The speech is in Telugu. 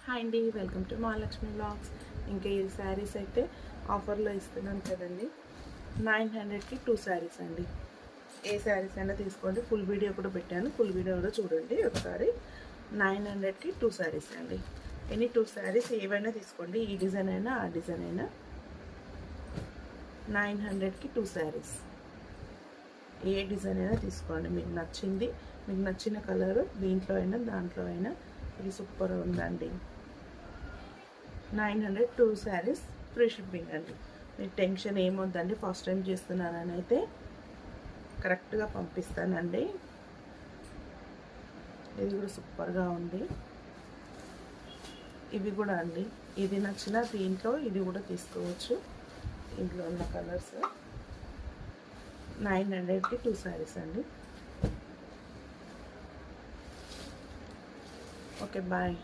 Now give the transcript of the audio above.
హాయ్ అండి, వెల్కమ్ టు మహాలక్ష్మి బ్లాగ్స్. ఇంకా ఈ శారీస్ అయితే ఆఫర్లో ఇస్తున్నాను కదండి. 900కి 2 శారీస్ అండి. ఏ శారీస్ అయినా తీసుకోండి. ఫుల్ వీడియో కూడా పెట్టాను, ఫుల్ వీడియో కూడా చూడండి ఒకసారి. 900కి 2 శారీస్ అండి. ఎనీ 2 శారీస్ ఏవైనా తీసుకోండి, ఈ డిజైన్ అయినా ఆ డిజైన్ అయినా. 900కి 2 శారీస్. ఏ డిజైన్ అయినా తీసుకోండి, మీకు నచ్చింది, మీకు నచ్చిన కలరు దీంట్లో అయినా దాంట్లో అయినా. ఇది సూపర్ ఉందండి. 900 2 శారీస్, ఫ్రీ షిప్పింగ్ అండి. మీకు టెన్షన్ ఏమొద్దండి, ఫస్ట్ టైం చేస్తున్నానని అయితే కరెక్ట్గా పంపిస్తానండి. ఇది కూడా సూపర్గా ఉంది. ఇవి కూడా అండి, ఇది నచ్చిన దీంట్లో ఇది కూడా తీసుకోవచ్చు. ఇంట్లో ఉన్న కలర్స్. 900కి 2 శారీస్ అండి. Okay, bye.